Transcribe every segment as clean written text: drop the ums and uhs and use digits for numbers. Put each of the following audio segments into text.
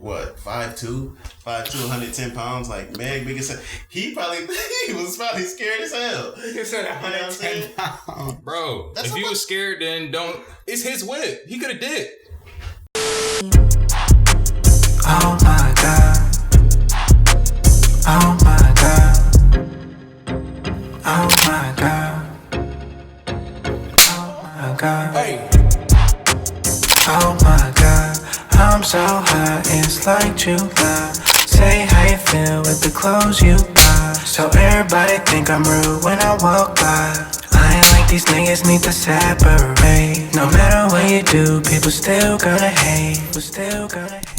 what, 5'2", 110 pounds, like Meg, biggest. He was probably scared as hell. He said 110 pounds. Bro, if you was scared, then don't. It's his whip. He could have did. Oh my God. Oh my God. Oh my God. Oh my God. Hey. Oh my God. I'm so high, it's like July. Say how you feel with the clothes you buy. So everybody think I'm rude when I walk by. I ain't like these niggas need to separate. No matter what you do, people still gonna hate. People still gonna hate.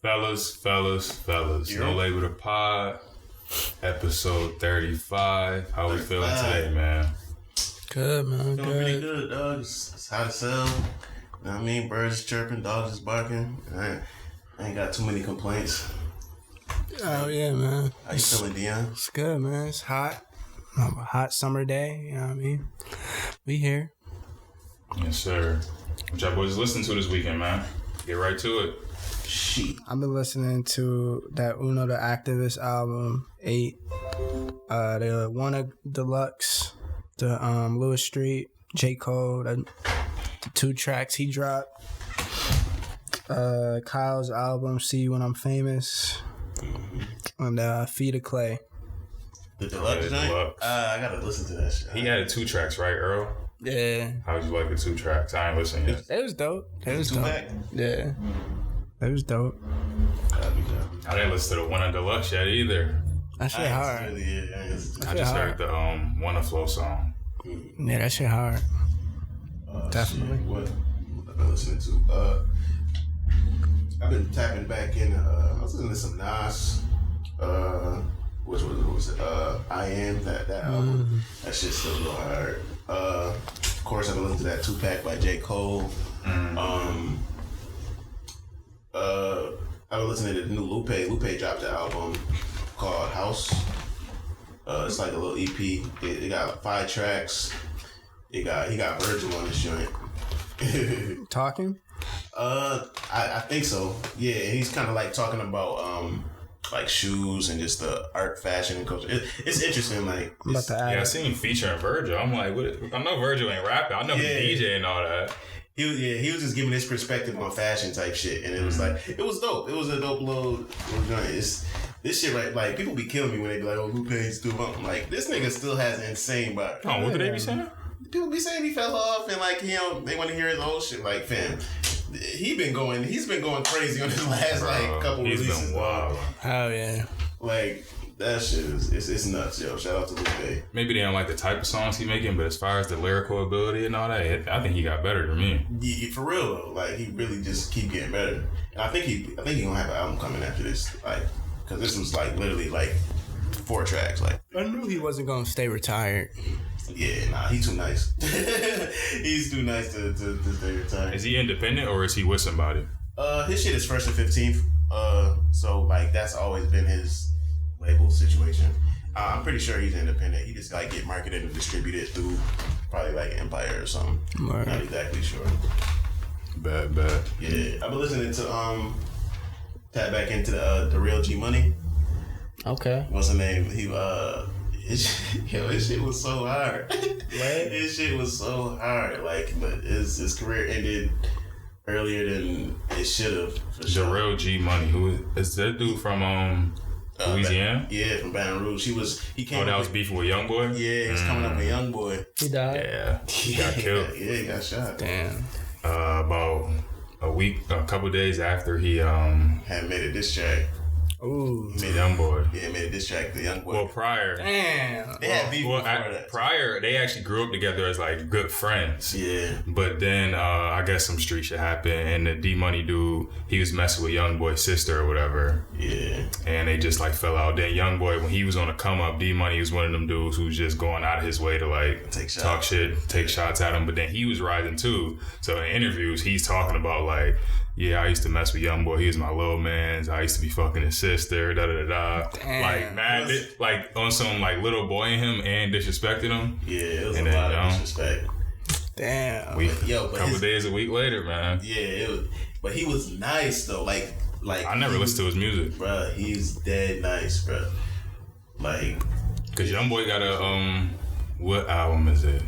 Fellas. No Label the Pod, episode 35. How we feeling today, man? Good, man. Feeling pretty good, dog. It's hot as hell. You know what I mean? Birds chirping, dogs is barking. I ain't got too many complaints. Oh, yeah, man. How you feeling, Dion? It's good, man. It's hot. A hot summer day, you know what I mean? We here. Yes, sir. What y'all boys listening to this weekend, man? Get right to it. Shit. I've been listening to that Uno the Activist album, 8. The one deluxe, the Lewis Street, J. Cole, the 2 tracks he dropped. Kyle's album, See You When I'm Famous. And Feet of Clay. The deluxe joint? I gotta listen to that shit. He had 2 tracks, right, Earl? Yeah. How'd you like the 2 tracks? I ain't listening yet. It was dope. It was dope. Back? Yeah. It was dope. I didn't listen to the one on Deluxe yet either. That shit hard. I just heard the Wanna Flow song. Yeah, that shit hard. Definitely. Shit. What I've been listening to? I've been tapping back in. I was listening to some Nas. Which was it? I Am, that album. That shit's still a little hard. Of course, I've been listening to that 2-pack by J. Cole. I've been listening to the new Lupe. Lupe dropped an album called House. It's like a little EP. It got 5 tracks. He got Virgil on this joint. Talking? I think so. Yeah, he's kind of like talking about like shoes and just the art, fashion, and culture. It's interesting. Like, I seen him featuring Virgil. I'm like, what? I know Virgil ain't rapping. I know he's DJ and all that. He was just giving his perspective on fashion type shit, and it was like, it was dope. It was a dope little joint. It's this shit, right? Like, people be killing me when they be like, "Oh, Lupe's still up." I'm like, this nigga still has an insane bar. Oh, what did they be saying? People be saying he fell off, and like, they want to hear his old shit. Like, fam, he's been going crazy on his last couple he's releases. Been wild. Oh yeah. Like, that shit is nuts, yo. Shout out to Lupe. Maybe they don't like the type of songs he making, but as far as the lyrical ability and all that, I think he got better than me. Yeah, for real though. Like, he really just keep getting better. And I think he gonna have an album coming after this. Like, cause this was like literally like 4 tracks. Like, I knew he wasn't gonna stay retired. Yeah, nah, he's too nice. He's too nice to stay retired. Is he independent or is he with somebody? His shit is First and 15th. So like that's always been his label situation. I'm pretty sure he's independent. He just like get marketed and distributed through probably like Empire or something. Right. Not exactly sure. Bad. Yeah, I've been listening to tap back into the Real G Money. Okay. What's the name? His shit was so hard. His shit was so hard. Like, but his career ended earlier than it should have. The Real G Money. Who is that dude from Louisiana? From Baton Rouge. He came. Oh, that was beefing with Youngboy? Yeah, he's coming up with Youngboy. He died? Yeah. He got killed. Yeah, he got shot. Damn. About a couple days after he had made a diss track. Ooh. He made Youngboy. Yeah, made a diss track to Youngboy. Well, prior. Damn. They had beef before that. Prior, they actually grew up together as like good friends. Yeah. But then I guess some street shit happened, and the D Money dude, he was messing with Youngboy's sister or whatever. Yeah. And they just like fell out. Then Youngboy, when he was on the come up, D Money was one of them dudes who was just going out of his way to like talk shit, take shots at him. But then he was rising too. So in interviews, he's talking about like, yeah, I used to mess with Youngboy. He was my little man. I used to be fucking his sister. Da da da da. Like mad, like on some like little boy in him and disrespecting him. Yeah, it was a lot of disrespect. Damn. A couple days, a week later, man. Yeah, but he was nice though. Like Like I never listened to his music, bruh. He's dead nice, bruh. Like, cause YoungBoy got a what album is it?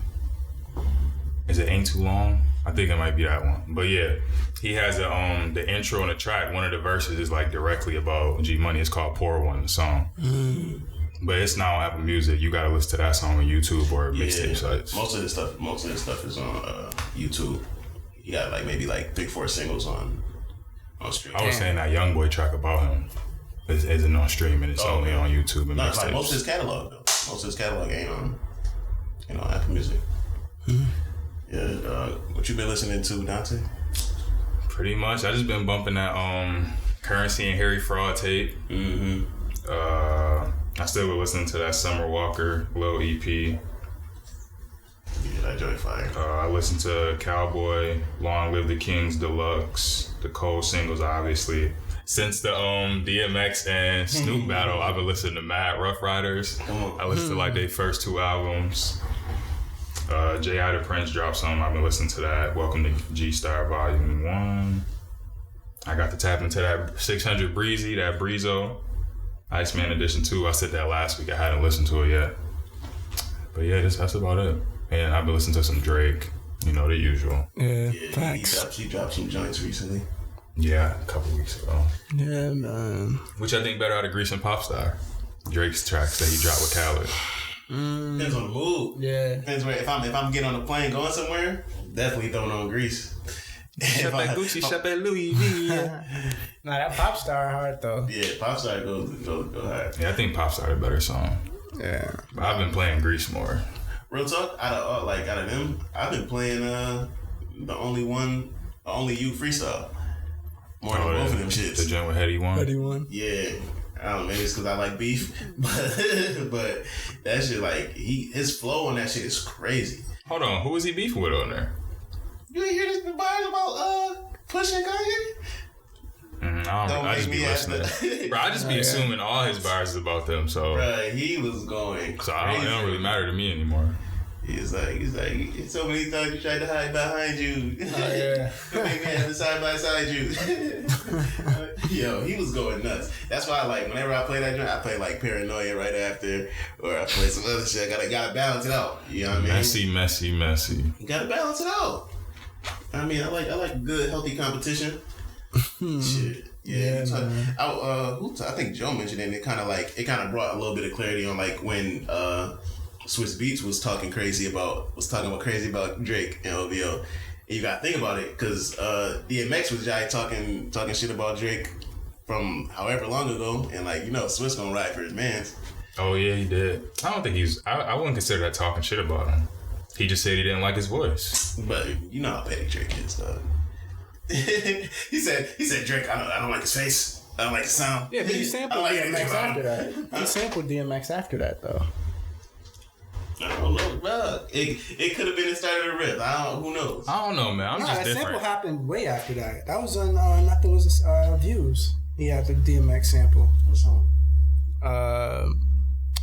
Is it Ain't Too Long? I think it might be that one. But yeah, he has a the intro and the track. One of the verses is like directly about G Money. It's called Poor One, the song. But it's not on Apple Music. You gotta listen to that song on YouTube or mixtape sites. Most of this stuff is on YouTube. He got like maybe like 3-4 singles on stream. I was saying that YoungBoy track about him isn't on streaming. It's only on YouTube and mixtapes. Like most of his catalog though. Most of his catalog ain't on Apple Music. Yeah, what you been listening to, Dante? Pretty much. I just been bumping that Currency and Harry Fraud tape. I still been listening to that Summer Walker Lil EP. Yeah, that joint fire. I listened to Cowboy, Long Live the Kings Deluxe, the Cole singles, obviously. Since the DMX and Snoop battle, I've been listening to Mad Rough Riders. I listened to like their first 2 albums. J.I. the Prince dropped something. I've been listening to that. Welcome to G-Star Volume 1. I got to tap into that 600 Breezy, that Breezo. Iceman Edition 2. I said that last week. I hadn't listened to it yet. But yeah, that's about it. And I've been listening to some Drake. You know, the usual. Yeah, facts. He dropped some joints recently. Yeah, a couple weeks ago. Yeah, man. Which I think better out of Grease and Popstar. Drake's tracks that he dropped with Khaled. Depends on the mood. Yeah. Depends where if I'm getting on a plane going somewhere, definitely throwing on Grease. Shop at Gucci, shop at Louis V. Nah, that Popstar hard though. Yeah, Popstar go hard. Yeah, I think Popstar a better song. Yeah. But I've been playing Grease more. Real talk, out of them, I've been playing the Only You freestyle more than both of them shits. The joint with Heady One. Yeah. I don't know, maybe it's because I like beef, but that shit, like, his flow on that shit is crazy. Hold on, who was he beefing with on there? You ain't hear this bars about Push and Kanye? I just be listening. Bro, I just be assuming all his bars is about them, so. Bro, he was going so it don't really matter to me anymore. He's like, so many times you tried to hide behind you. Oh, yeah. You make me have to side by side you. Yo, he was going nuts. That's why, like, whenever I play that joint, I play like Paranoia right after, or I play some other shit. I gotta balance it out. You know what I mean? Messy. You gotta balance it out. I mean, I like good, healthy competition. Shit. Yeah, man. I think Joe mentioned it, and it kind of brought a little bit of clarity on like when Swiss Beats was talking crazy about Drake and OVO. And you gotta think about it, because DMX was talking shit about Drake from however long ago, and like, you know, Swiss gonna ride for his mans. Oh yeah, he did. I don't think I wouldn't consider that talking shit about him. He just said he didn't like his voice. But you know how petty Drake is, though. he said Drake, I don't like his face. I don't like his sound. Yeah, but he sampled DMX after that. He sampled DMX after that, though. I don't know, bro. It could have been the start of the rip. Who knows? I don't know, man. Just different. That sample happened way after that. That was on Nothing Was Views. He had the DMX sample. What song?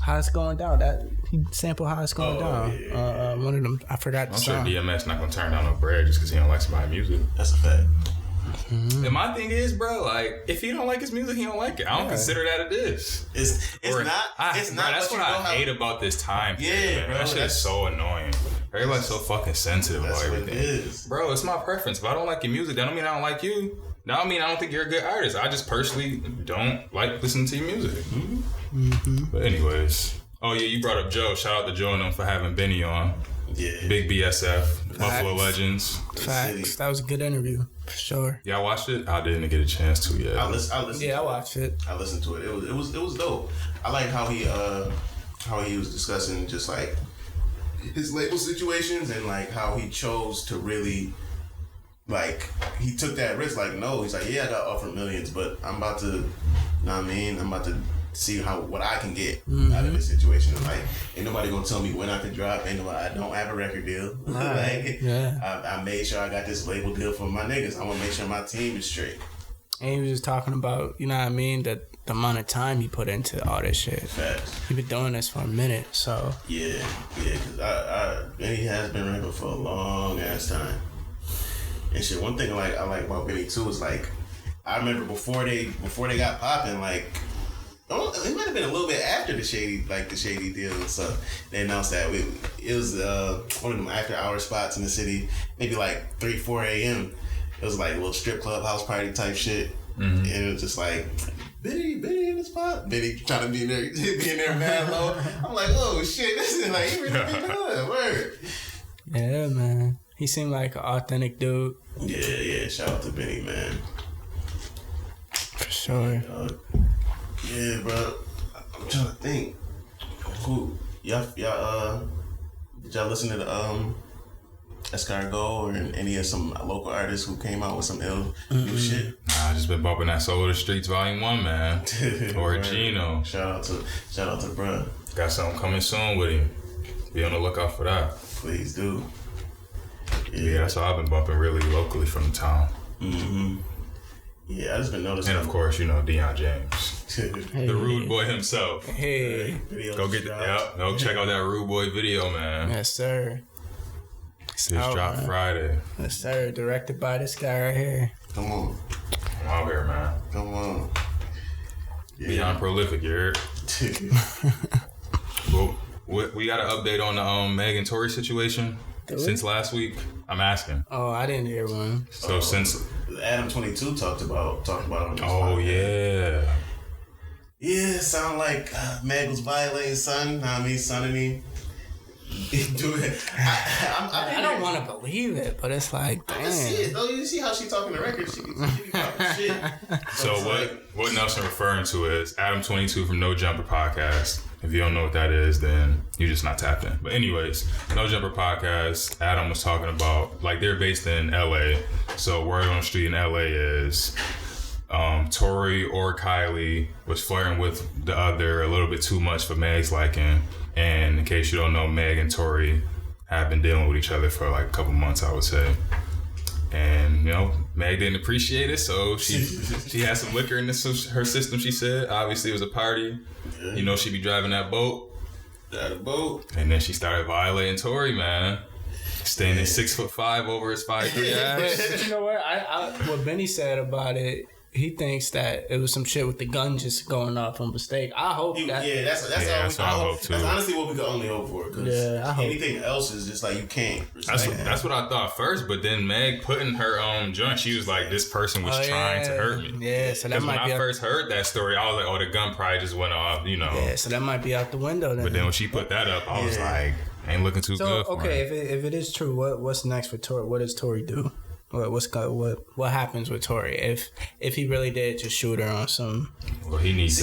How It's Going Down. That he sampled How It's Going Down. Yeah. One of them, I forgot. I'm sure DMX not gonna turn down no bread just because he don't like somebody's music. That's a fact. Mm-hmm. And my thing is, bro, like, if he don't like his music, he don't like it. I don't consider that it is. It's not. That's what I hate about this time. Yeah, bro. That shit is so annoying. Everybody's so fucking sensitive about everything. What it is. Bro, it's my preference. If I don't like your music, that don't mean I don't like you. That don't mean I don't think you're a good artist. I just personally don't like listening to your music. Mm-hmm. But anyways. Oh yeah, you brought up Joe. Shout out to Joe and them for having Benny on. Yeah. Big BSF. Buffalo Legends. Facts. That was a good interview. For sure. Y'all watched it? I didn't get a chance to yet. I listened. Yeah, I watched it. I listened to it. It was dope. I like how he was discussing just like his label situations, and like how he chose to really, like, he took that risk. Like, no, he's like, yeah, I got offered millions, but I'm about to, you know what I mean? I'm about to see what I can get out of this situation. And like, ain't nobody gonna tell me when I can drop. I don't have a record deal. I made sure I got this label deal for my niggas. I want to make sure my team is straight. And he was just talking about, you know what I mean, that the amount of time he put into all this shit. Facts. He been doing this for a minute, so. Yeah, because and he has been rapping for a long ass time. And shit, one thing I like about Benny too is like, I remember before they got popping, like, it might have been a little bit after the shady deal and stuff. They announced that it was one of them after hour spots in the city, maybe like 3-4 a.m. It was like a little strip club house party type shit, and it was just like Benny in the spot. Benny trying to be in there mad low. I'm like, oh shit, this is like he really be good. Word. Yeah, man. He seemed like an authentic dude. Yeah. Shout out to Benny, man. For sure. Yeah, bro. I'm trying to think. Who? Y'all, did y'all listen to the Escargot or any of some local artists who came out with some ill new shit? Nah, I just been bumping that Soul of the Streets Volume 1, man. Or Gino. Shout out to bruh. Got something coming soon with him. Be on the lookout for that. Please do. Yeah, that's all I've been bumping really locally from the town. Yeah, I just been noticing. And of course, Deion James. The Rude Boy himself. Hey. Go check out that Rude Boy video, man. Yes, sir. Just dropped Friday. Yes, sir. Directed by this guy right here. Come on. I'm out here, man. Come on. Yeah. Beyond prolific, you heard? Well, we got an update on the Meg and Tory situation since last week. I'm asking. Oh, I didn't hear one. So since Adam 22 talked about it on this podcast. Yeah. Yeah, sound like Meg was violating son and me. Do it. I don't want to believe it, but it's like, damn. I can see it though. You see how she talking the record? She be talking shit. So what Nelson referring to is Adam 22 from No Jumper podcast. If you don't know what that is, then you're just not tapped in. But anyways, No Jumper podcast. Adam was talking about, like, they're based in LA. So word on the street in LA is Tory or Kylie was flirting with the other a little bit too much for Meg's liking. And in case you don't know, Meg and Tory have been dealing with each other for like a couple months, I would say. And, Meg didn't appreciate it, so she had some liquor in her system, she said. Obviously, it was a party. Yeah. She'd be driving that boat. And then she started violating Tory, man. Standing 6'5" over his 5'3" ass. But you know what? What Benny said about it, he thinks that it was some shit with the gun just going off on mistake. I hope that. Yeah, that's what I hope too. That's honestly what we can only hope for. Yeah, I hope. Anything else is just like you can't. That's what I thought first, but then Meg put in her joint, she was like, this person was trying to hurt me. Yeah, so that might be. When I first heard that story, I was like, oh, the gun probably just went off, Yeah, so that might be out the window then. But then when she put that up, I was like, ain't looking too good for okay, if it is true, what's next for Tory? What does Tory do? What happens with Tory if he really did just shoot her on some? Well, he needs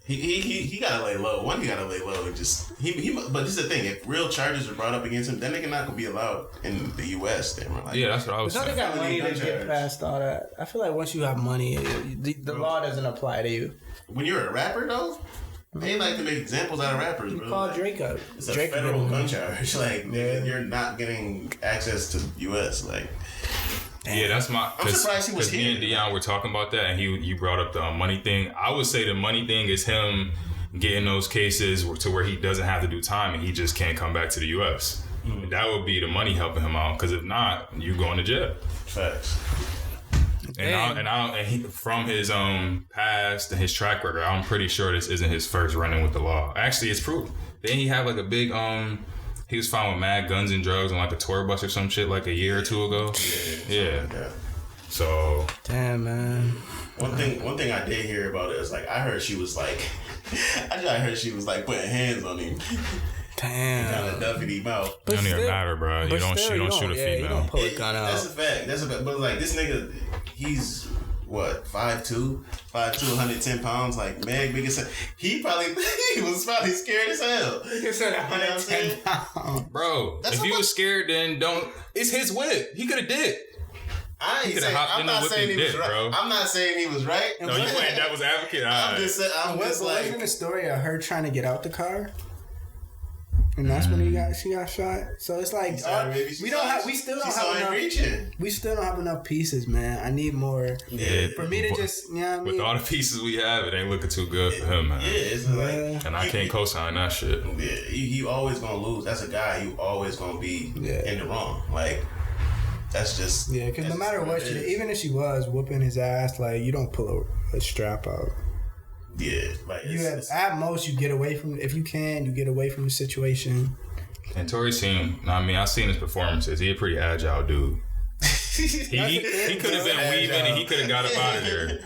he gotta lay low. He gotta lay low and just But this is the thing: if real charges are brought up against him, then they're not gonna be allowed in the U.S. Then we're like, yeah, that's what I was saying. They got money to get past all that. I feel like once you have money, the law doesn't apply to you. When you're a rapper, though. They like to make examples out of rappers, bro. You call Drake up. It's a federal gun charge. Like, you're not getting access to U.S. Like, yeah, that's my. I'm surprised he was here. Me and Deion were talking about that, and you brought up the money thing. I would say the money thing is him getting those cases to where he doesn't have to do time and he just can't come back to the U.S. Mm-hmm. That would be the money helping him out, because if not, you going to jail. Facts. From his past and his track record, I'm pretty sure this isn't his first run-in with the law. Actually, it's proof. Then he had like a big he was found with mad guns and drugs on like a tour bus or some shit like a year or two ago. Yeah. So damn, man. One thing I did hear about it is like I heard she was like putting hands on him. Damn. Kind of duffy mouth. It don't even matter, bro. You don't shoot a female. You don't pull a gun out. That's a fact. But like this nigga, he's what, 5'2", 110 pounds. Like Meg, biggest. He was probably scared as hell. He said 110 pounds, bro. If you was scared, then don't. It's his whip. He could have did. I'm not saying he was right. Bro. I'm not saying he was right. No, you playing devil's advocate. I'm just like. Wasn't the story of her trying to get out the car? And that's when she got shot. So it's like we still don't have enough pieces, man. I need more. Yeah, for me to just with all the pieces we have, it ain't looking too good for him, man. Yeah, it's like, and I can't co-sign that shit. Yeah, you always gonna lose. That's a guy you always gonna be in the wrong. Like that's just because no matter what, even if she was whooping his ass, like you don't pull a strap out. Yeah, like at most you get away from if you can, you get away from the situation. And Tory I've seen his performances. He a pretty agile dude. he could have been weaving and he could have got up out of there.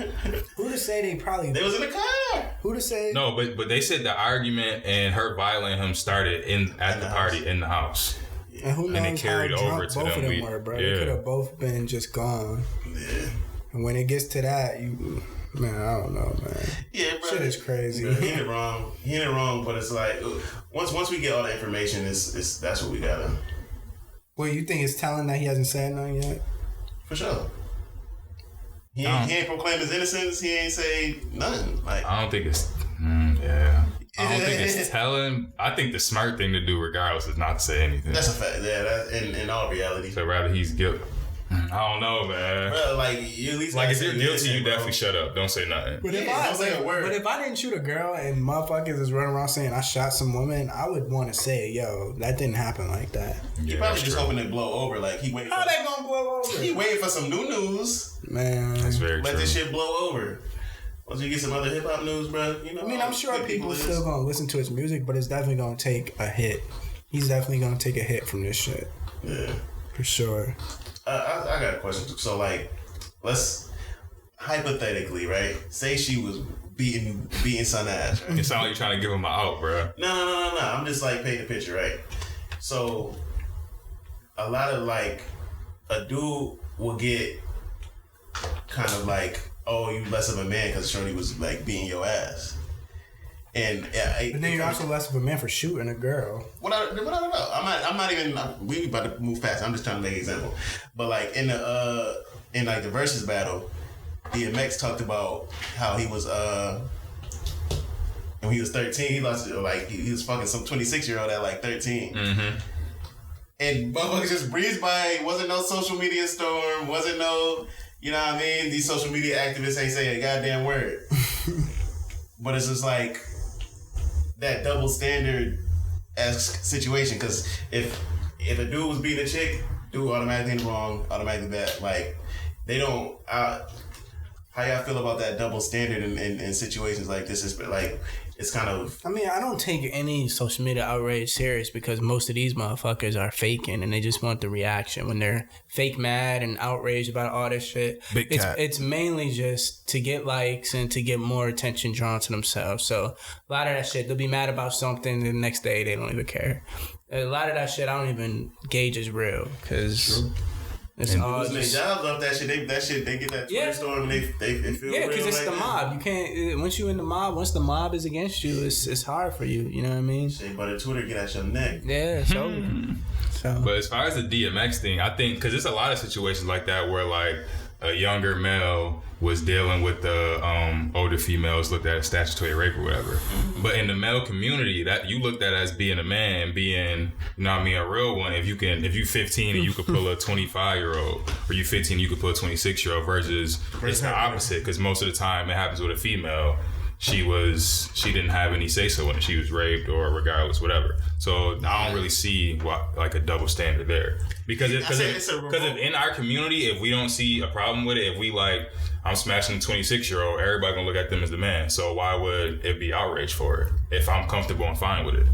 Who to say they was in the car? Who to say? No, but they said the argument and her violating him started at the party in the house. And who knows and it carried how over drunk to both them. of them were, bro. They could have both been just gone. Yeah. And when it gets to that, man, I don't know, man. Yeah, bro. Shit is crazy. He ain't it wrong, but it's like once we get all the information, it's that's what we gotta. Well, you think it's telling that he hasn't said nothing yet? For sure. He ain't proclaim his innocence. He ain't say nothing. Like I don't think it's. Yeah. I don't think it's telling. I think the smart thing to do, regardless, is not to say anything. That's a fact. Yeah, that's in all reality. So rather he's guilty. I don't know, man. Bro, like you at least if you're guilty, you definitely shut up. Don't say nothing. But if I didn't shoot a girl and motherfuckers is running around saying I shot some woman, I would want to say, yo, that didn't happen like that. He probably just hoping to blow over. Like he waiting. How they gonna blow over? He waiting for some new news. Man, that's very true. Let this shit blow over. Once you get some other hip hop news, bro, you know. I mean, I'm sure people are still gonna listen to his music, but it's definitely gonna take a hit. He's definitely gonna take a hit from this shit. Yeah, for sure. I got a question. So, like, let's hypothetically, right? Say she was beating son ass. Right? It sounds like you're trying to give him an out, bro. No. I'm just like painting the picture, right? So, a lot of like a dude will get kind of like, oh, you less of a man because Shorty was like beating your ass. And but then you're also less of a man for shooting a girl. What I don't know. I'm not even. We about to move past. I'm just trying to make an example. But like in the Verzuz battle, DMX talked about how he was when he was 13, he lost like he was fucking some 26-year-old at like 13. Mm-hmm. And motherfuckers just breezed by. Wasn't no social media storm. Wasn't no. You know what I mean? These social media activists ain't saying a goddamn word. But it's just like that double standard-esque situation. Because if a dude was beating a chick, dude automatically wrong, automatically bad. Like, they don't... how y'all feel about that double standard in situations like this? Is like... It's kind of... I mean, I don't take any social media outrage serious because most of these motherfuckers are faking and they just want the reaction when they're fake mad and outraged about all this shit. It's mainly just to get likes and to get more attention drawn to themselves. So a lot of that shit, they'll be mad about something the next day they don't even care. A lot of that shit I don't even gauge as real because... It's all their jobs off that shit. They get that Twitter storm and they feel real. Yeah, because it's the mob. You can't once you in the mob. Once the mob is against you, it's hard for you. You know what I mean? Shit, but the Twitter get at your neck. Yeah, so. But as far as the DMX thing, I think because there's a lot of situations like that where like a younger male was dealing with the older females looked at as statutory rape or whatever. Mm-hmm. But in the male community, that you looked at as being a man, being, you know what I mean, a real one. If you 15 and you could pull a 25-year-old, or you 15 you could pull a 26-year-old versus it's the opposite because most of the time it happens with a female. She didn't have any say-so when she was raped or regardless, whatever. So I don't really see like a double standard there. Because if in our community, if we don't see a problem with it, if we like, I'm smashing a 26-year-old, everybody gonna look at them as the man. So why would it be outrage for it if I'm comfortable and fine with it?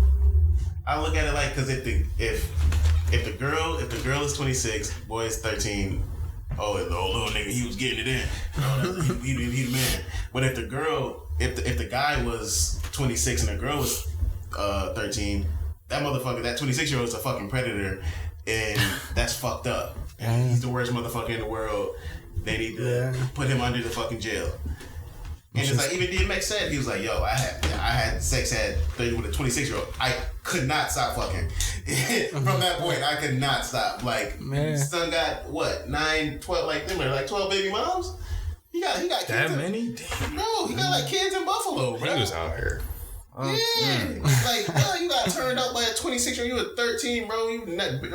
I look at it like, because if the girl is 26, boy is 13. Oh, the old little nigga, he was getting it in. He the man. But if the girl, if the guy was 26 and the girl was 13, that motherfucker, that 26-year-old is a fucking predator, and that's fucked up. And he's the worst motherfucker in the world. They need to put him under the fucking jail. And it's like, even DMX said, he was like, yo, I had sex at 30 with a 26-year-old. I could not stop fucking. From that point, I could not stop. Like, son got, what, 9, 12, like 12 baby moms? He got kids. That many? Damn. No, he got like kids in Buffalo, bro. He was out here. Like, yo, you got turned up by a 26-year-old. You were 13, bro. You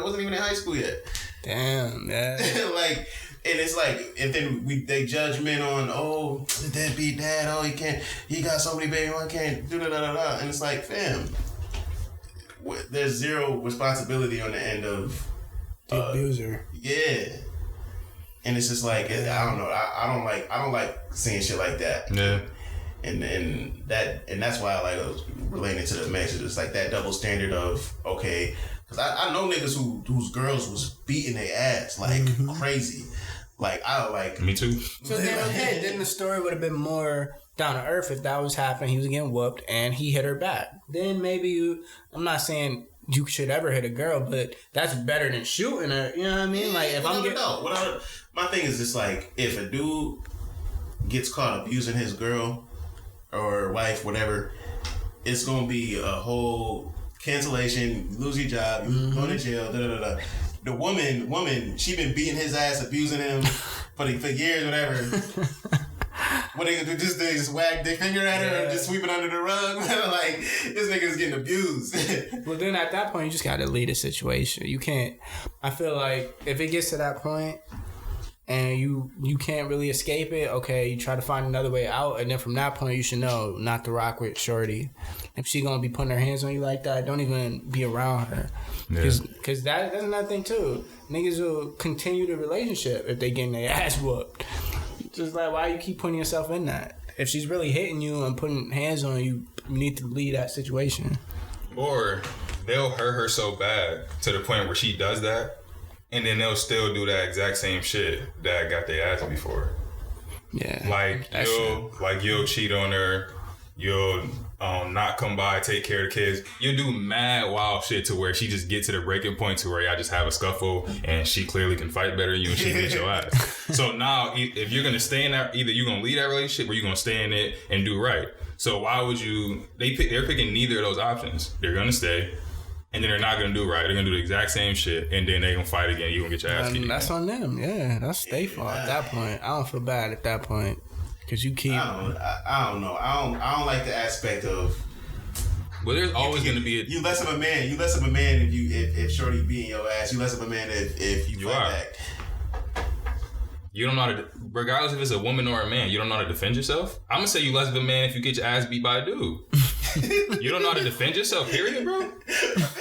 wasn't even in high school yet. Damn, man. Like... And it's like, and then they judge men on, oh, the deadbeat dad, oh, he got so many baby, I can't do da. And it's like, fam, there's zero responsibility on the end of The abuser. Yeah. And it's just like I don't know. I don't like seeing shit like that. Yeah. And that's why I like relating to the message. It's like that double standard of okay, because I know niggas whose girls was beating their ass like crazy. Like I like me too. So then the story would have been more down to earth if that was happening. He was getting whooped and he hit her back. Then maybe I'm not saying you should ever hit a girl, but that's better than shooting her. You know what I mean? Like if I'm getting my thing is just like if a dude gets caught abusing his girl or wife, whatever, it's gonna be a whole cancellation. You lose your job. You go to jail. Da da da. The woman, she been beating his ass, abusing him for years, whatever. What they do? Just wag their finger at her and just sweep it under the rug. Like this nigga's getting abused. Well, then at that point, you just gotta leave the situation. You can't. I feel like if it gets to that point and you can't really escape it, okay, you try to find another way out, and then from that point, you should know not to rock with shorty. If she gonna be putting her hands on you like that, don't even be around her. Because that's another thing too. Niggas will continue the relationship if they getting their ass whooped. Just like, why you keep putting yourself in that? If she's really hitting you and putting hands on you, you need to leave that situation. Or they'll hurt her so bad to the point where she does that, and then they'll still do that exact same shit that got their ass before. Yeah. Like you'll cheat on her. You'll not come by, take care of the kids. You'll do mad wild shit to where she just get to the breaking point to where y'all just have a scuffle and she clearly can fight better than you and she beats your ass. So now if you're going to stay in that, either you're going to leave that relationship or you're going to stay in it and do right. So why would you, they're picking neither of those options. They're going to stay and then they're not going to do right. They're going to do the exact same shit and then they're going to fight again. You're going to get your ass kicked. That's on them. Yeah, that's their fault at that point. I don't feel bad at that point. Cause you keep. I don't know. I don't like the aspect of. Well, there's always going to be you less of a man. You less of a man if shorty beating your ass. You less of a man if you fight back. You don't know how to, regardless if it's a woman or a man, you don't know how to defend yourself. I'm gonna say you less of a man if you get your ass beat by a dude. You don't know how to defend yourself, period, bro.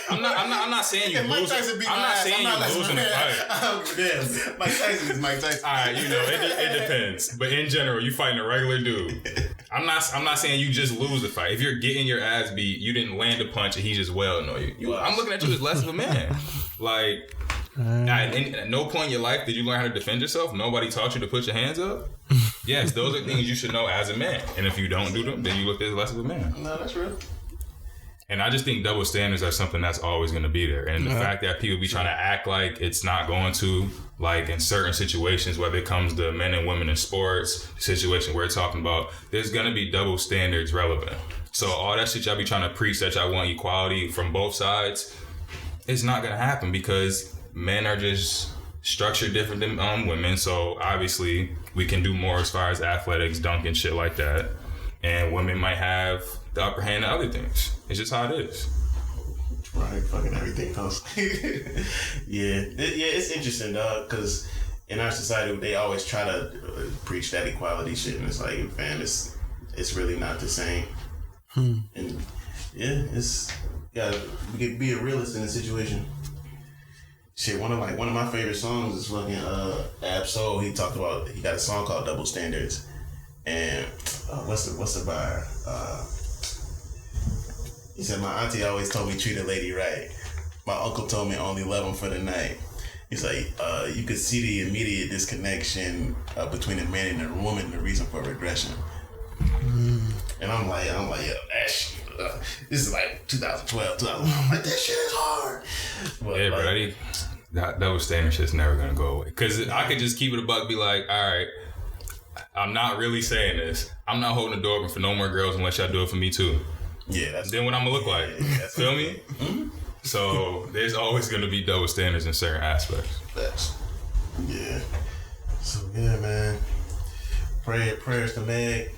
I'm not saying you lose. I'm not saying you losing the fight. Damn, Mike Tyson is Mike Tyson. All right, it depends. But in general, you fighting a regular dude. I'm not saying you just lose the fight. If you're getting your ass beat, you didn't land a punch and he just welled on you. I'm looking at you as less of a man. Like, at no point in your life did you learn how to defend yourself. Nobody taught you to put your hands up. Yes, those are things you should know as a man. And if you don't do them, then you look as less of a man. No, that's real. And I just think double standards are something that's always going to be there. And the fact that people be trying to act like it's not going to, like in certain situations, whether it comes to men and women in sports, the situation we're talking about, there's going to be double standards relevant. So all that shit y'all be trying to preach that y'all want equality from both sides, it's not going to happen because men are just structured different than women. So obviously we can do more as far as athletics, dunk and shit like that. And women might have the upper hand in other things. It's just how it is. Right, fucking everything else. It's interesting, dog, because in our society they always try to preach that equality shit, and it's like, fam, it's really not the same. And we could be a realist in the situation. Shit, one of my favorite songs is fucking Ab-Soul. He got a song called Double Standards. And what's the bar? He said, my auntie always told me treat a lady right. My uncle told me only love him for the night. He's like, you could see the immediate disconnection between a man and a woman, the reason for regression. And I'm like, yo, that shit, this is like 2012, 2011. I'm like, that shit is hard. But yeah, buddy. That double standard shit's never gonna go away. Cause I could just keep it a buck, be like, all right, I'm not really saying this. I'm not holding the door open for no more girls unless y'all do it for me too. Yeah, that's then what I'm gonna look like. Feel me? Mm-hmm. So there's always gonna be double standards in certain aspects. That's So yeah, man. Prayers to Meg.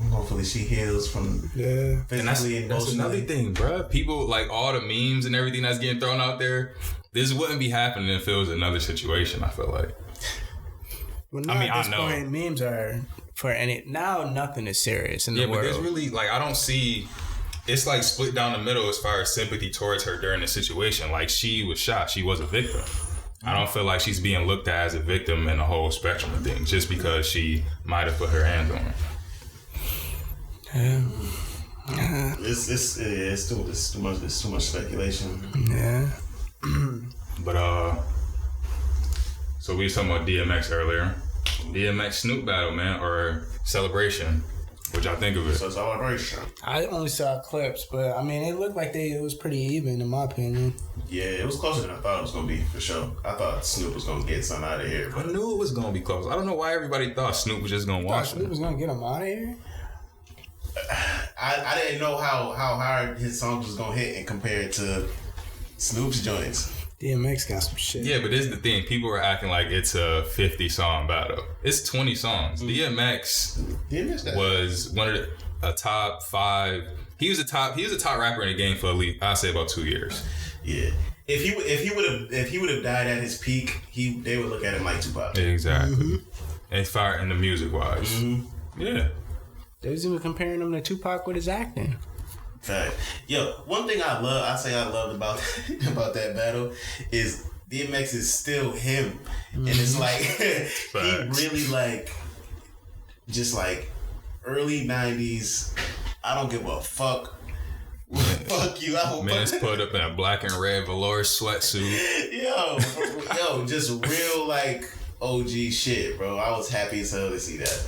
Hopefully she heals from physically and that's another thing, bro. People like all the memes and everything that's getting thrown out there. This wouldn't be happening if it was another situation. I feel like. Well, at this point, memes are for now. Nothing is serious in the world. Yeah, but there's really like I don't see. It's like split down the middle as far as sympathy towards her during the situation. Like she was shot. She was a victim. I don't feel like she's being looked at as a victim in the whole spectrum of things just because she might have put her hands on it. Yeah. It's too much speculation. Yeah. But so we was talking about DMX earlier. DMX Snoop battle, man, or celebration. What y'all think of it? So celebration. I only saw clips, but I mean, it looked like it was pretty even in my opinion. Yeah, it was closer than I thought it was gonna be for sure. I thought Snoop was gonna get something out of here, I but knew it was gonna be close. I don't know why everybody thought Snoop was just gonna watch Snoop it. was gonna get him out of here. I didn't know how hard his songs was gonna hit and compared to Snoop's joints. DMX got some shit. Yeah, but this is the thing. People were acting like it's a 50-song battle. It's 20 songs. DMX was one of a top 5. He was a top rapper in the game for at least, I'd say, about 2 years. Yeah. If he would have died at his peak, they would look at him like Tupac. Exactly. Mm-hmm. And fire in the music wise. Mm-hmm. Yeah. They was even comparing him to Tupac with his acting. Fact. Yo, one thing I loved about that battle is DMX is still him. And it's like he really like just like early 90s, I don't give a fuck. Fuck you. I don't Man's put up in a black and red velour sweatsuit. Yo, just real like OG shit, bro. I was happy as hell to see that.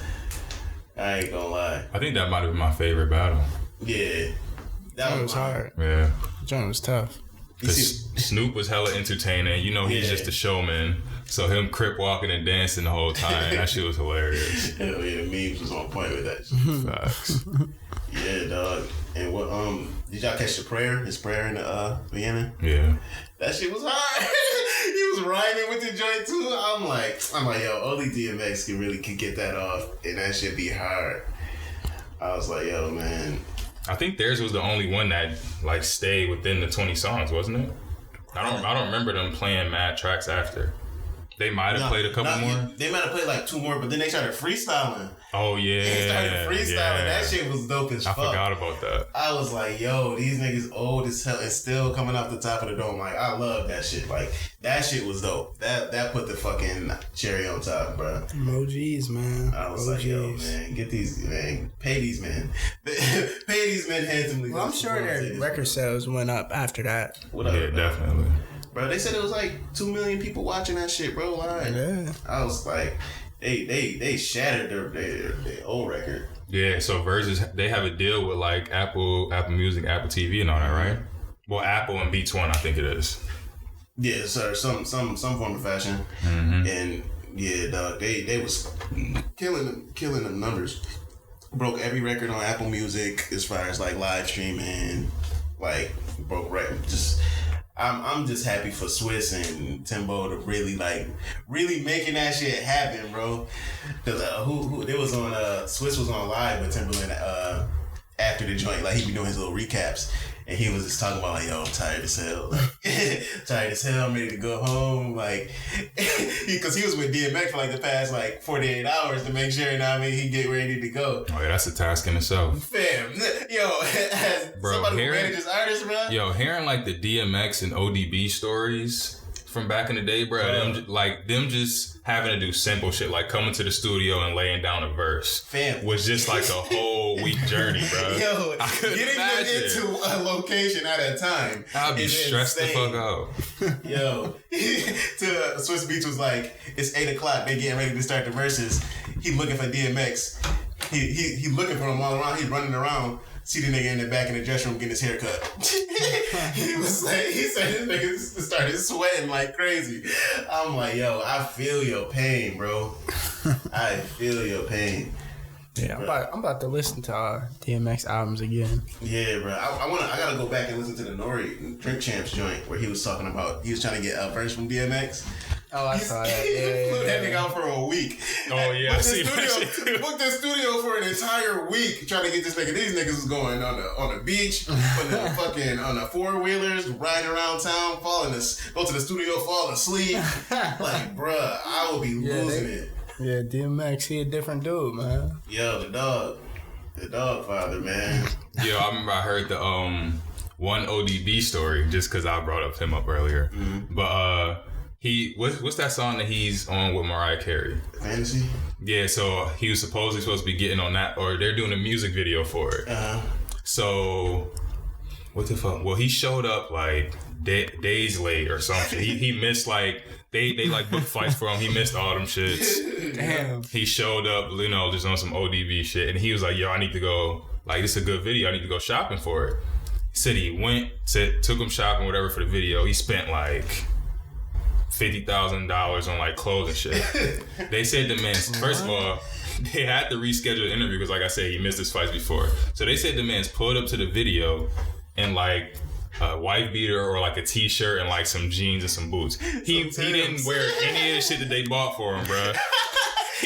I ain't gonna lie. I think that might have been my favorite battle. Yeah. That was hard. Yeah. John was tough. Because Snoop was hella entertaining. You know, he's just a showman. So him crip walking and dancing the whole time, that shit was hilarious. Hell yeah, the memes was on point with that shit. Facts. Yeah, dog. And what did y'all catch his prayer in the beginning? Yeah. That shit was hard. He was rhyming with the joint too. I'm like, yo, only DMX can get that off, and that shit be hard. I was like, yo, man. I think theirs was the only one that like stayed within the 20 songs, wasn't it? I don't remember them playing mad tracks after. They might have played a couple more. They might have played like 2 more, but then they started freestyling. Oh yeah, they started freestyling. Yeah. That shit was dope as fuck. I forgot about that. I was like, yo, these niggas old as hell and still coming off the top of the dome. Like, I love that shit. Like, that shit was dope. That put the fucking cherry on top, bro. Emojis, man. I was like, yo, man, pay these men. Pay these men handsomely. Well, I'm sure their record sales went up after that. Yeah, definitely. Bro, they said it was like 2 million people watching that shit, bro. Like, yeah. I was like, they shattered their old record. Yeah, so Verzuz, they have a deal with like Apple Music, Apple TV, and all that, right? Well, Apple and Beats One, I think it is. Yeah, sir. Some form of fashion, and yeah, dog. They was killing the numbers. Broke every record on Apple Music as far as like live streaming, like broke record. Just. I'm just happy for Swiss and Timbo to really making that shit happen, bro. Cause who they was on Swiss was on live with Timberland after the joint, like he be doing his little recaps, and he was just talking about like, yo, I'm tired as hell, tired as hell. I'm ready to go home, like, because he was with DMX for like the past like 48 hours to make sure, you know what I mean, he get ready to go. Oh yeah, that's a task in itself. Fam, yo, as bro, somebody who manages artists, bro. Yo, hearing like the DMX and ODB stories from back in the day, bro, them just having to do simple shit like coming to the studio and laying down a verse, fam, was just like a whole week journey, bro. Yo, getting them into a location at a time, I'd be stressed insane. the fuck out. Yo, to Swiss Beats was like, it's 8:00, they getting ready to start the verses. He looking for DMX. He looking for him all around. He's running around. See the nigga in the back in the dressing room getting his hair cut. He said his nigga started sweating like crazy. I'm like, yo, I feel your pain, bro. I feel your pain. Yeah, I'm about to listen to DMX albums again. Yeah, bro. I gotta go back and listen to the Nori Drink Champs joint where he was talking about he was trying to get a verse from DMX. Oh, I saw that. He flew that nigga out for a week. Oh yeah, I see that shit. Booked the studio for an entire week trying to get this nigga. These niggas was going on the beach, on the 4-wheelers, riding around town, go to the studio, fall asleep. Like, bruh, I would be losing it. Yeah, DMX, he a different dude, man. Yo, the dog father, man. Yo, I remember I heard the one ODB story just because I brought him up earlier. But What's that song that he's on with Mariah Carey? Fantasy? Yeah, so he was supposedly supposed to be getting on that, or they're doing a music video for it. So, what the fuck? Well, he showed up like days late or something. He missed like, they like booked flights for him. He missed all them shits. Damn. He showed up, just on some ODB shit. And he was like, yo, I need to go, like, this is a good video. I need to go shopping for it. He said he went, took him shopping, whatever, for the video. He spent like $50,000 on like clothes and shit. They said the man, first of all, they had to reschedule the interview because, like I said, he missed his flights before. So they said the man's pulled up to the video in like a wife beater or like a t-shirt and like some jeans and some boots. He didn't wear any of the shit that they bought for him, bro.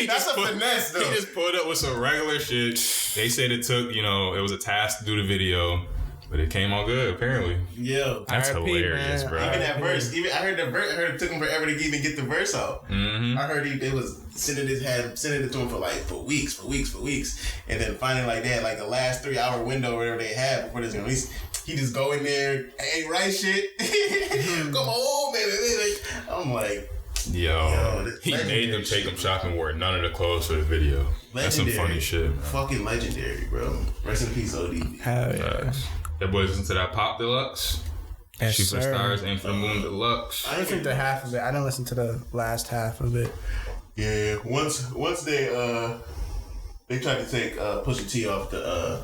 That's a finesse, though. He just pulled up with some regular shit. They said it took, it was a task to do the video. But it came all good, apparently. Yo, that's hilarious, bro. Even that verse, I heard the verse. I heard it took him forever to even get the verse out. Mm-hmm. I heard it was sending it to him for weeks, and then finally, like that, like the last 3 hour window, whatever they had before this, he just go in there, ain't write shit. Come on, baby. I'm like, yo, he made them take him shopping, wore none of the clothes for the video. Legendary. That's some funny shit, man. Fucking legendary, bro. Rest in peace, OD. Hell yeah. That boy listen to that Pop Deluxe. Yes, Shoot for the sir. Stars, Aim for the Moon Deluxe. I listened to half of it. I didn't listen to the last half of it. Yeah, once they tried to take Pusha T off that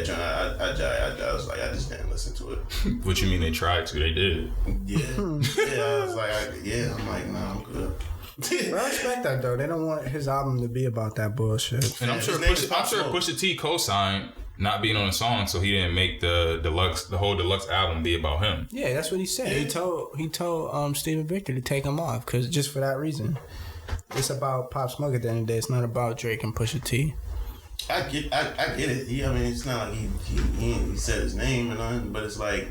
joint, I was like, I just didn't listen to it. What you mean they tried to? They did. Yeah, I was like, I'm like, nah, I'm good. I respect that though. They don't want his album to be about that bullshit. And I'm sure Pusha T co-signed not being on the song, so he didn't make the whole deluxe album be about him. Yeah, that's what he said. Yeah. He told Steven Victor to take him off because just for that reason. It's about Pop Smoke at the end of the day. It's not about Drake and Pusha T. I get it. I mean, it's not like he said his name or nothing, but it's like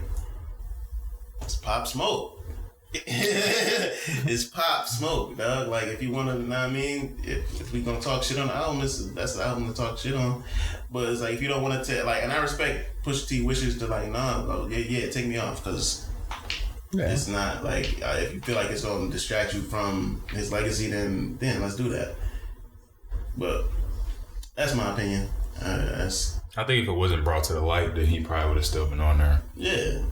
it's Pop Smoke. It's Pop Smoke, dog. Like, if you want to, know what I mean? If we gonna talk shit on the album, that's the album to talk shit on. But it's like, if you don't want to, and I respect Pusha T wishes to, like, nah, yeah, take me off, because it's not, like, if you feel like it's gonna distract you from his legacy, then let's do that. But that's my opinion. I think if it wasn't brought to the light, then he probably would have still been on there. Yeah.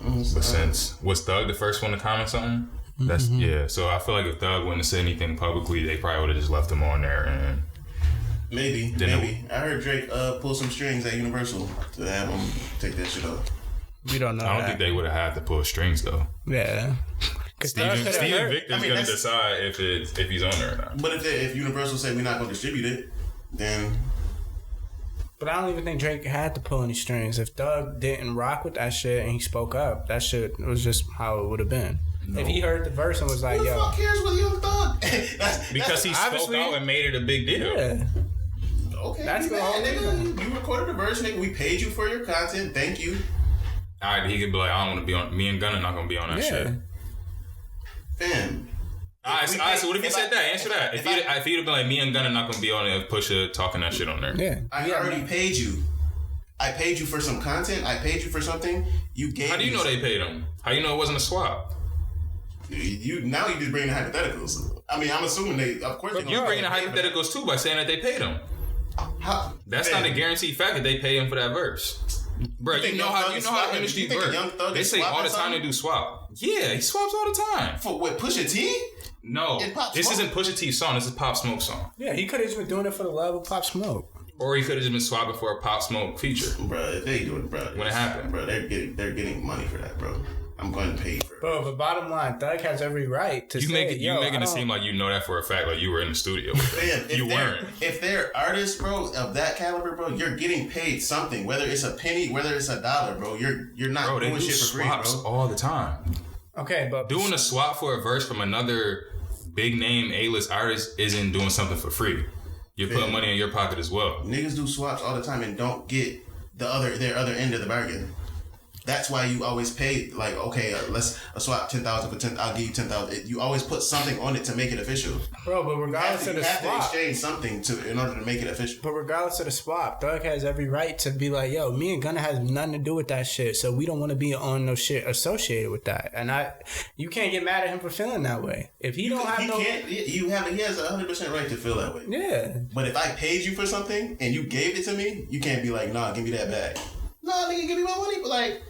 But since was Thug the first one to comment something? That's So I feel like if Thug wouldn't have said anything publicly, they probably would have just left him on there. And maybe. I heard Drake pull some strings at Universal to have him take that shit off. We don't know. I don't think they would have had to pull strings though. Yeah. Steven Victor's gonna decide if he's on there or not. But if Universal say we're not gonna distribute it, then. But I don't even think Drake had to pull any strings. If Thug didn't rock with that shit and he spoke up, that shit was just how it would have been. No. If he heard the verse and was like, who the fuck cares what Young Thug? Because he spoke out and made it a big deal. Yeah. Okay, that's the whole nigga. You recorded the verse, nigga. We paid you for your content. Thank you. Alright, he could be like, I don't want to be on. Me and Gunna not gonna be on that shit. Fam. Alright, so what if he said that? Answer that. If he'd have been like, me and Gunna not gonna be on it, Pusha talking that shit on there. Yeah. I already paid you. I paid you for some content. I paid you for something. You gave. How do you know they paid him? How you know it wasn't a swap? You just bringing the hypotheticals. I mean, I'm assuming they. Of course, but you're bringing the hypotheticals too by saying that they paid him. How? That's not a guaranteed fact that they pay him for that verse. Bro, you know how the industry works. They say all the time they do swap. Yeah, he swaps all the time. For what, Pusha T? No, this isn't Pusha T's song. This is Pop Smoke's song. Yeah, he could have just been doing it for the love of Pop Smoke. Or he could have just been swapping for a Pop Smoke feature. Bro, if they do it, bro. When it happened. Bro, they're getting money for that, bro. I'm going to pay for it. Bro, but bottom line, Thug has every right to say, you making it seem like you know that for a fact, like you were in the studio with them. You weren't. If they're artists, bro, of that caliber, bro, you're getting paid something. Whether it's a penny, whether it's $1, bro. You're not doing shit for free, bro. All the time. Okay, but doing a swap for a verse from another big name A-list artist isn't doing something for free. You're putting money in your pocket as well. Niggas do swaps all the time and don't get their other end of the bargain. That's why you always pay, like, okay, let's swap 10,000 for 10. I'll give you 10,000. You always put something on it to make it official. Bro, but regardless of the swap, you have to exchange something in order to make it official. But regardless of the swap, Thug has every right to be like, yo, me and Gunna has nothing to do with that shit, so we don't want to be on no shit associated with that. And you can't get mad at him for feeling that way. If he don't have he has 100% right to feel that way. Yeah. But if I paid you for something and you gave it to me, you can't be like, nah, give me that back. Nah, nigga, give me my money, but like,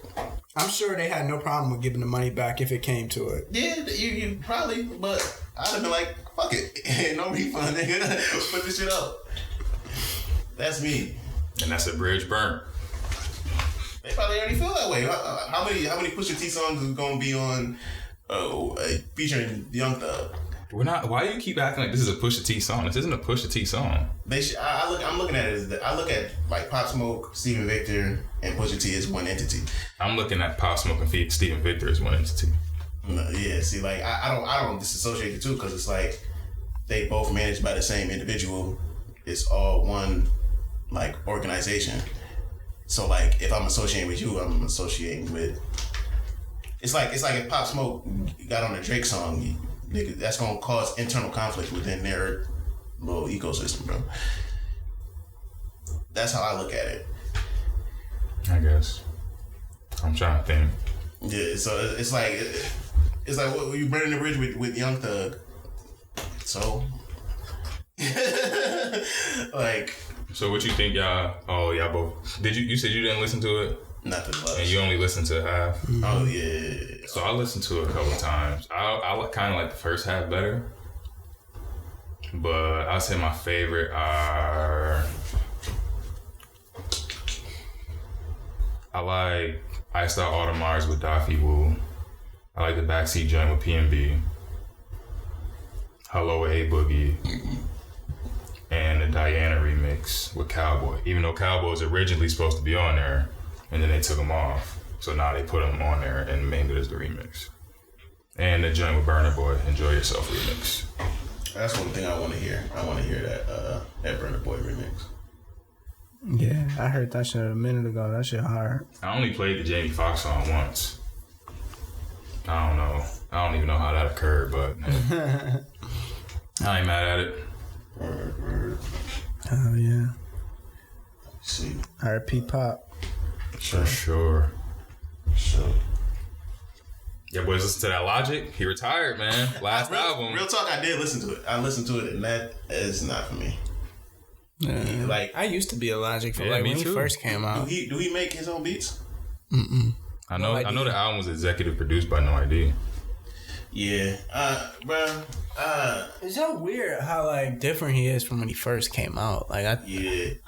I'm sure they had no problem with giving the money back if it came to it. Yeah, you probably, but I'd have been like, fuck it. No refund, nigga. Put this shit up. That's me. And that's a bridge burnt. They probably already feel that way. How many Pusha T songs is going to be on featuring Young Thug? We're not. Why do you keep acting like this is a Pusha T song? This isn't a Pusha T song. I'm looking at it as I look at like Pop Smoke, Stephen Victor, and Pusha T as one entity. I'm looking at Pop Smoke and Stephen Victor as one entity. Yeah, see, like I don't disassociate the two because it's like they both managed by the same individual. It's all one like organization. So like if I'm associating with you, I'm associating with. It's like if Pop Smoke got on a Drake song. Nigga, that's gonna cause internal conflict within their little ecosystem, bro. That's how I look at it. I guess. I'm trying to think. Yeah, so it's like what you burning the bridge with Young Thug. So, like. So what you think, y'all? Oh, y'all both. You said you didn't listen to it? Nothing much. And you only listened to half? Mm-hmm. Oh, yeah. So I listened to it a couple of times. I kind of like the first half better. But I'd say my favorite are... I like Iced Out Audemars with Daffy Wu. I like the Backseat Joint with PNB. Hello with A Boogie. And the Diana remix with Cowboy. Even though Cowboy was originally supposed to be on there. And then they took him off. So now they put him on there and named it as the remix. And the joint with Burna Boy, Enjoy Yourself remix. That's one thing I want to hear. I want to hear that Burna Boy remix. Yeah, I heard that shit a minute ago. That shit hard. I only played the Jamie Foxx song once. I don't know. I don't even know how that occurred, but hey, I ain't mad at it. Word. Oh, yeah. See. R.P. Pop. For sure. Yeah, boys, listen to that Logic. He retired, man. Last album. Real talk, I did listen to it. I listened to it, and that is not for me. Yeah. Like I used to be a Logic for when he first came out. Do he make his own beats? Mm-mm. I know the album was executive produced by No ID. Yeah. Bro. It's so weird how like different he is from when he first came out. Like I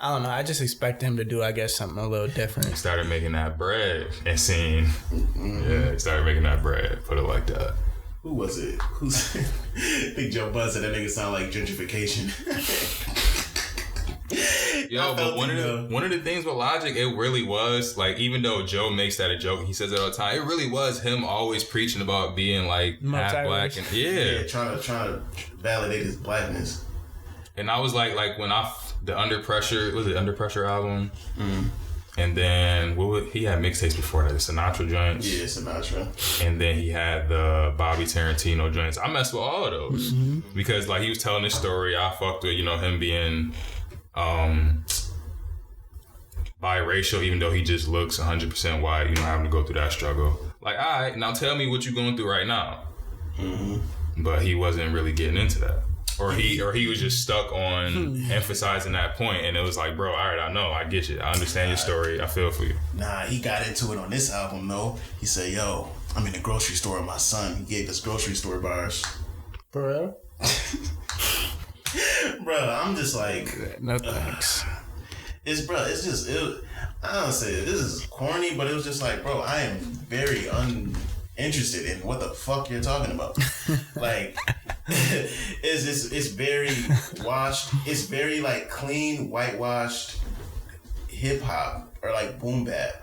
don't know. I just expect him to do, I guess, something a little different. He started making that bread and seeing. Yeah, he started making that bread. Put it like that. Who was it? I think Joe Buzz said that nigga sound like gentrification. Yo, but one of the things with Logic, it really was like, even though Joe makes that a joke, he says it all the time. It really was him always preaching about being like half black and trying to validate his blackness. And I was like when the Under Pressure album, and then he had mixtapes before that, the Sinatra joints. Yeah, Sinatra. And then he had the Bobby Tarantino joints. I messed with all of those because like he was telling this story. I fucked with him being biracial, even though he just looks 100% white, having to go through that struggle. Like, all right, now tell me what you're going through right now. But he wasn't really getting into that, or he was just stuck on emphasizing that point, and it was like, bro, all right, I know, I get you, I understand your story, I feel for you. Nah, he got into it on this album though. He said, yo, I'm in the grocery store with my son. He gave us grocery store bars. For real? Bro, I'm just like, no thanks. I don't say this is corny, but it was just like, bro, I am very uninterested in what the fuck you're talking about. Like, it's very washed. It's very like clean, whitewashed hip hop or like boom bap.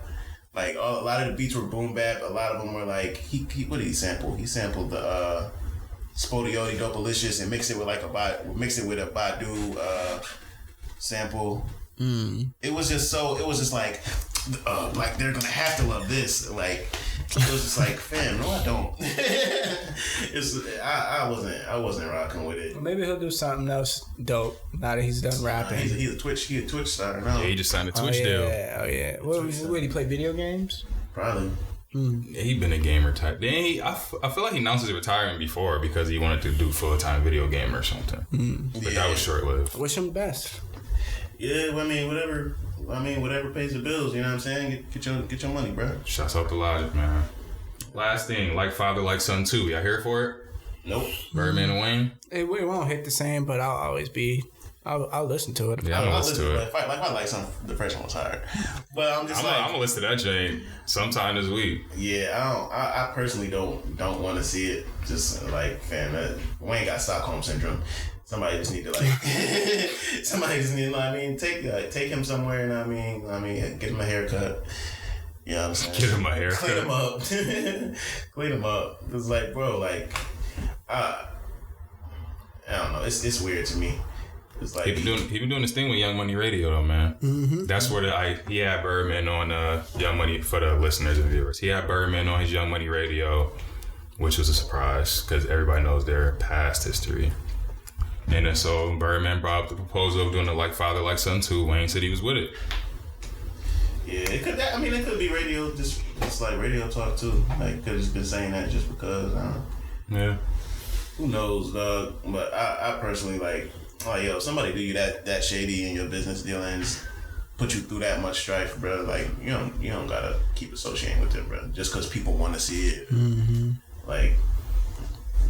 Like a lot of the beats were boom bap. A lot of them were like what did he sample? He sampled the Spodiote Dopalicious and mixed it with a Badu sample. It was just like like they're gonna have to love this. Like it was just like, fam, no, I don't. I wasn't rocking with it. Well, maybe he'll do something else dope now that he's done rapping. He's a Twitch star now. Yeah, he just signed a Twitch deal. Oh yeah. What he play video games? Probably. Yeah, he been a gamer type. Then I feel like he announced his retirement before because he wanted to do full-time video gamer or something. But that was short-lived. Wish him the best. Yeah, I mean, whatever pays the bills. You know what I'm saying? Get your money, bro. Shouts out to Logic, man. Last thing, Like Father, Like Son 2. Y'all here for it? Nope. Birdman and Wayne? It won't hit the same, but I'll listen to it. Yeah, I'm gonna listen to it. If I like some, the first one was hard. But I'm gonna listen to that Jane sometime this week. Yeah, I personally don't want to see it. Just like, fam, Wayne got Stockholm syndrome. Somebody just need to take him somewhere, and I mean, get him a haircut. You know what I'm saying? Get him a haircut. Clean him up. Clean him up. It's like, bro, like, I don't know. It's weird to me. It's like he been doing this thing with Young Money Radio though, man. Mm-hmm. That's where he had Birdman on Young Money for the listeners and viewers. He had Birdman on his Young Money Radio, which was a surprise because everybody knows their past history. And then so Birdman brought up the proposal of doing a Like Father, Like Son 2. Wayne said he was with it. Yeah, it could be radio, just like radio talk too. Like, could have just been saying that just because. Yeah. Who knows, dog? But I personally like, yo, somebody do you that shady in your business deal and just put you through that much strife, bro. Like, you don't gotta keep associating with them, bro. Just because people want to see it. Mm-hmm. Like,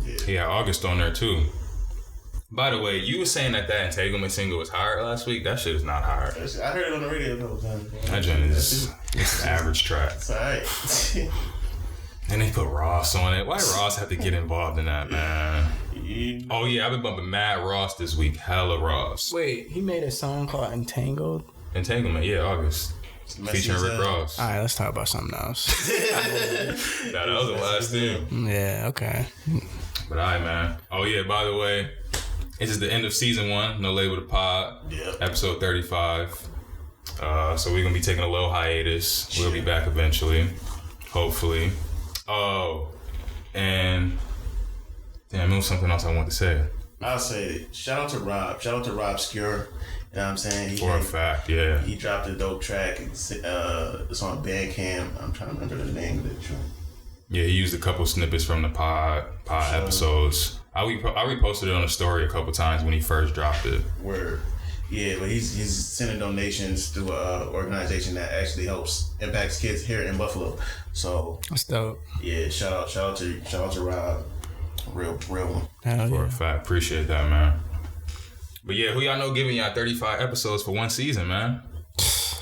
yeah. He had August on there too. By the way, you were saying that Entanglement single was hard last week. That shit is not hard. I heard it on the radio a couple times. That joint is an average track. It's alright. And they put Ross on it. Why Ross have to get involved in that, man? Oh yeah, I've been bumping mad Ross this week. Hella Ross. Wait, he made a song called Entangled? Entanglement, yeah, August. Featuring Rick Ross. Alright, let's talk about something else. That was the last thing. Yeah, okay. But alright, man. Oh yeah, by the way, this is the end of season 1, No Label the Pod, episode 35. So we're gonna be taking a little hiatus. We'll be back eventually, hopefully. Oh, and damn, there was something else I wanted to say. I'll say shout out to Rob Scure. You know what I'm saying? For a fact, yeah. He dropped a dope track. It's on Bandcamp. I'm trying to remember the name of it. Yeah, he used a couple snippets from the pod episodes. I reposted it on the story a couple times when he first dropped it. Word. Yeah, but he's sending donations to an organization that actually impacts kids here in Buffalo. So that's dope. Yeah, shout out to Rob. Real one. For a fact. Appreciate that, man. But yeah, who y'all know giving y'all 35 episodes for one season, man?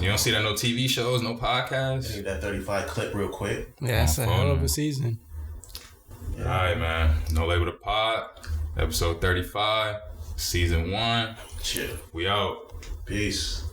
You don't see that no TV shows, no podcasts? I need that 35 clip real quick. Yeah, that's a hell of a season. Yeah. All right, man. No Label the Pod, episode 35, season 1. Chill. We out. Peace.